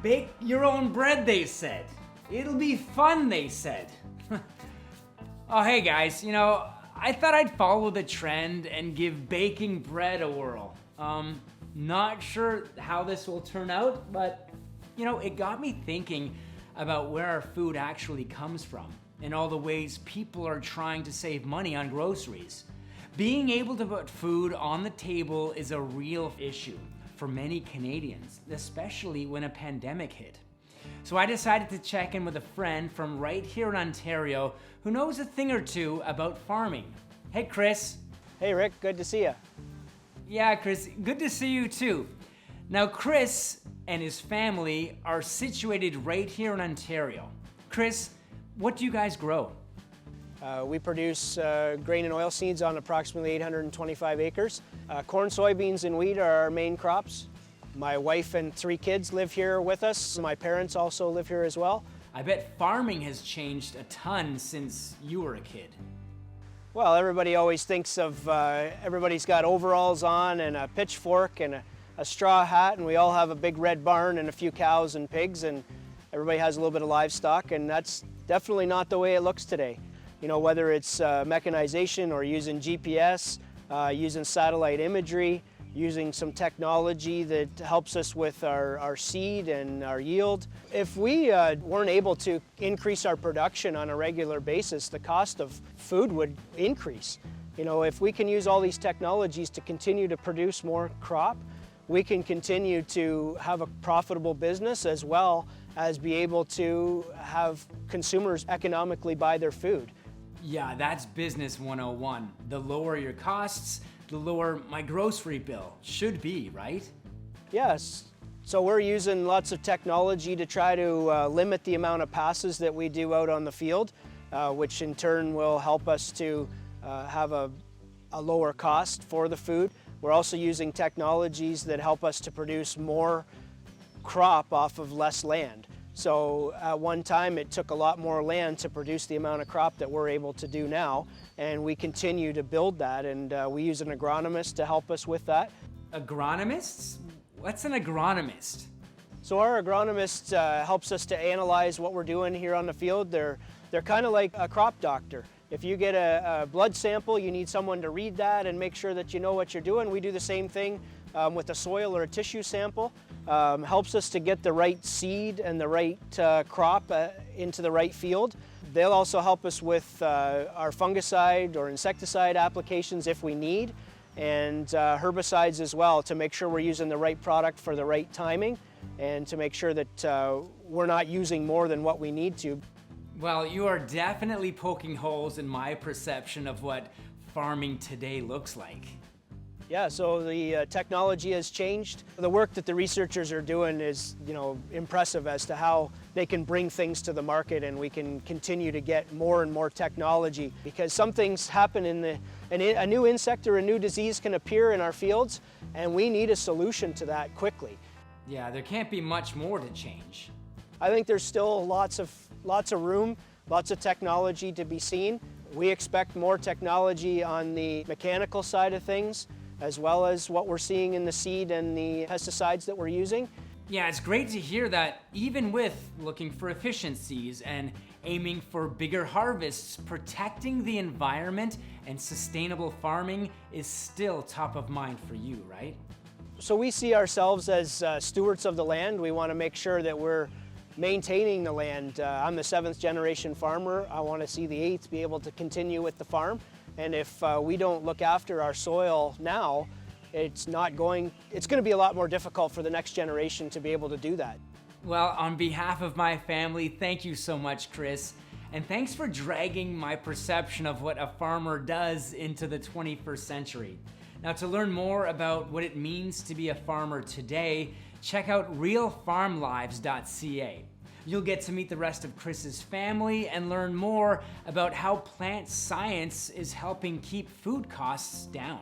Bake your own bread, they said. It'll be fun, they said. Oh, hey guys, I thought I'd follow the trend and give baking bread a whirl. Not sure how this will turn out, but it got me thinking about where our food actually comes from and all the ways people are trying to save money on groceries. Being able to put food on the table is a real issue for many Canadians, especially when a pandemic hit. So I decided to check in with a friend from right here in Ontario who knows a thing or two about farming. Hey, Chris. Hey, Rick, good to see you. Yeah, Chris, good to see you too. Now, Chris and his family are situated right here in Ontario. Chris, what do you guys grow? We produce grain and oilseeds on approximately 825 acres. Corn, soybeans, and wheat are our main crops. My wife and 3 kids live here with us. My parents also live here as well. I bet farming has changed a ton since you were a kid. Well, everybody always thinks of, everybody's got overalls on and a pitchfork and a straw hat, and we all have a big red barn and a few cows and pigs, and everybody has a little bit of livestock, and that's definitely not the way it looks today. Whether it's mechanization or using GPS, using satellite imagery, using some technology that helps us with our seed and our yield. If we weren't able to increase our production on a regular basis, the cost of food would increase. If we can use all these technologies to continue to produce more crop, we can continue to have a profitable business as well as be able to have consumers economically buy their food. Yeah, that's business 101. The lower your costs, the lower my grocery bill should be, right? Yes. So we're using lots of technology to try to limit the amount of passes that we do out on the field, which in turn will help us to have a lower cost for the food. We're also using technologies that help us to produce more crop off of less land. So at one time it took a lot more land to produce the amount of crop that we're able to do now, and we continue to build that, and we use an agronomist to help us with that. Agronomists? What's an agronomist? So our agronomist helps us to analyze what we're doing here on the field. They're kind of like a crop doctor. If you get a blood sample, you need someone to read that and make sure that you know what you're doing. We do the same thing with a soil or a tissue sample. Helps us to get the right seed and the right crop into the right field. They'll also help us with our fungicide or insecticide applications if we need, and herbicides as well, to make sure we're using the right product for the right timing and to make sure that we're not using more than what we need to. Well, you are definitely poking holes in my perception of what farming today looks like. Yeah, so the technology has changed. The work that the researchers are doing is, impressive as to how they can bring things to the market, and we can continue to get more and more technology, because some things happen a new insect or a new disease can appear in our fields, and we need a solution to that quickly. Yeah, there can't be much more to change. I think there's still lots of room, lots of technology to be seen. We expect more technology on the mechanical side of things, as well as what we're seeing in the seed and the pesticides that we're using. Yeah, it's great to hear that even with looking for efficiencies and aiming for bigger harvests, protecting the environment and sustainable farming is still top of mind for you, right? So we see ourselves as stewards of the land. We want to make sure that we're maintaining the land. I'm the 7th generation farmer. I want to see the 8th be able to continue with the farm. And if we don't look after our soil now, it's going to be a lot more difficult for the next generation to be able to do that. Well, on behalf of my family, thank you so much, Chris. And thanks for dragging my perception of what a farmer does into the 21st century. Now, to learn more about what it means to be a farmer today, check out realfarmlives.ca. You'll get to meet the rest of Chris's family and learn more about how plant science is helping keep food costs down.